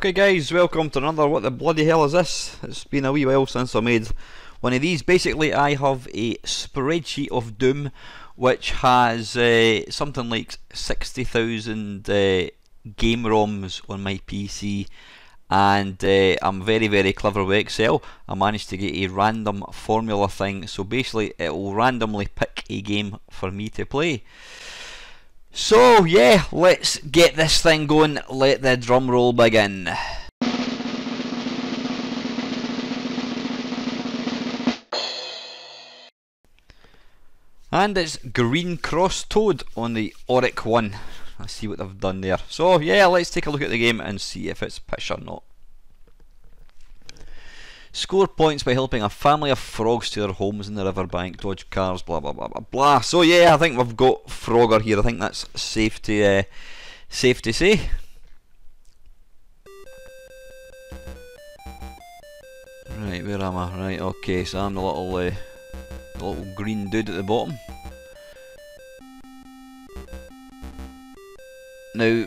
Okay guys, welcome to another What the Bloody Hell Is This? It's been a wee while since I made one of these. Basically I have a spreadsheet of Doom which has something like 60,000 game ROMs on my PC, and I'm very clever with Excel. I managed to get a random formula thing, so basically it will randomly pick a game for me to play. So yeah, let's get this thing going. Let the drum roll begin. And it's Green Cross Toad on the Auric one. Let's see what they've done there. So yeah, let's take a look at the game and see if it's pish or not. Score points by helping a family of frogs to their homes in the riverbank, dodge cars, blah blah blah blah blah. So yeah, I think we've got Frogger here. I think that's safe to say. Right, where am I? Right, okay, so I'm the little green dude at the bottom. Now,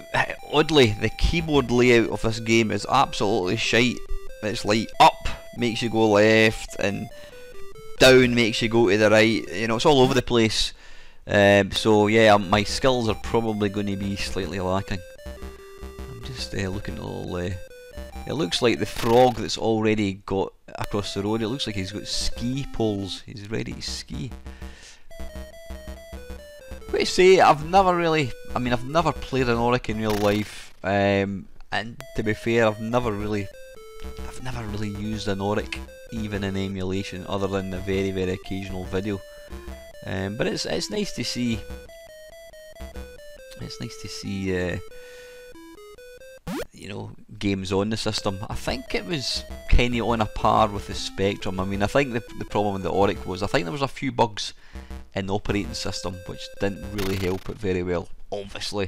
oddly, the keyboard layout of this game is absolutely shite. It's like up makes you go left and down makes you go to the right. You know, it's all over the place. So yeah, my skills are probably going to be slightly lacking. I'm just looking at all. It looks like the frog that's already got across the road. It looks like he's got ski poles. He's ready to ski. What to say? I've never played an Auric in real life, and to be fair, I've never really used an Auric, even in emulation, other than the very occasional video. But it's nice to see. It's nice to see, you know, games on the system. I think it was kind of on a par with the Spectrum. I mean, I think the problem with the Auric was I think there was a few bugs in the operating system which didn't really help it very well, obviously.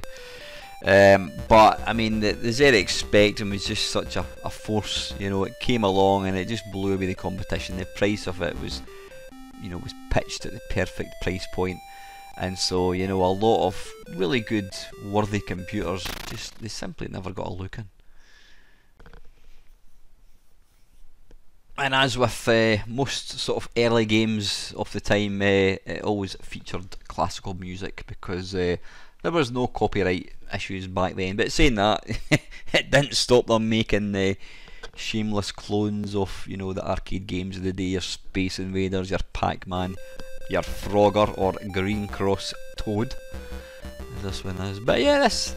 But I mean, the ZX Spectrum was just such a force. You know, it came along and it just blew away the competition. The price of it was, you know, was pitched at the perfect price point, and so, you know, a lot of really good, worthy computers they simply never got a look in. And as with most sort of early games of the time, it always featured classical music because there was no copyright issues back then. But saying that, it didn't stop them making shameless clones of, you know, the arcade games of the day. Your Space Invaders, your Pac-Man, your Frogger or Green Cross Toad, as this one is. But yeah, this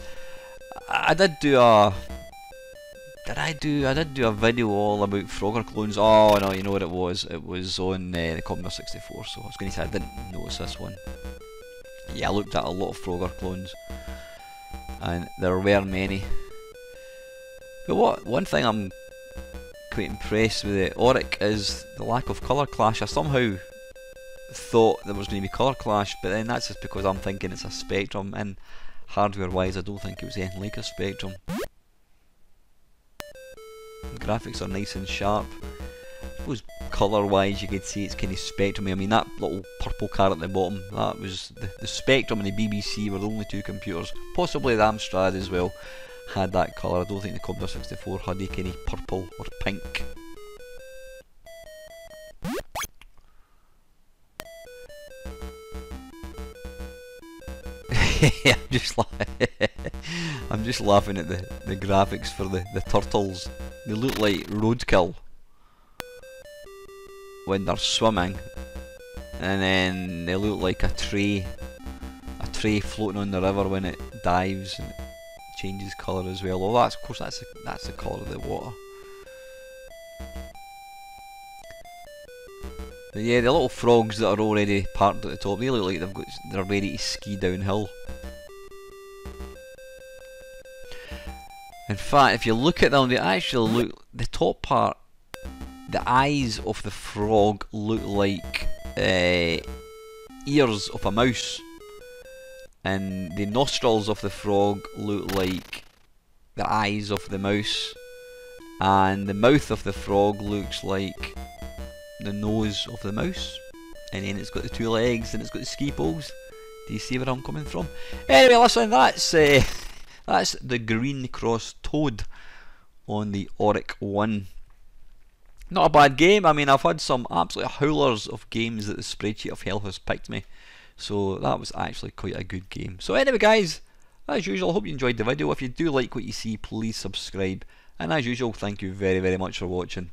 I did do a video all about Frogger clones. Oh no, you know what it was? It was on the Commodore 64. So I was going to say I didn't notice this one. Yeah, I looked at a lot of Frogger clones, and there were many. But one thing I'm quite impressed with the Auric is the lack of colour clash. I somehow thought there was going to be colour clash, but then that's just because I'm thinking it's a Spectrum, and hardware wise I don't think it was anything like a Spectrum. The graphics are nice and sharp. I suppose colour wise you could see it's kind of Spectrum-y. I mean, that little purple car at the bottom, that was the Spectrum and the BBC were the only two computers, possibly the Amstrad as well, had that colour. I don't think the Commodore 64 had any kind of purple or pink. I'm just laughing at the graphics for the turtles. They look like roadkill when they're swimming, and then they look like a tray floating on the river when it dives and it changes colour as well. Oh, of course that's the colour of the water. But yeah, the little frogs that are already parked at the top, they look like they're ready to ski downhill. In fact, if you look at them, they actually look, the top part, the eyes of the frog look like ears of a mouse, and the nostrils of the frog look like the eyes of the mouse, and the mouth of the frog looks like the nose of the mouse, and then it's got the two legs and it's got the ski poles. Do you see where I'm coming from? Anyway, listen, that's the Green Cross Toad on the Auric One. Not a bad game. I mean, I've had some absolute howlers of games that the Spreadsheet of Hell has picked me, so that was actually quite a good game. So anyway guys, as usual, I hope you enjoyed the video. If you do like what you see, please subscribe, and as usual, thank you very much for watching.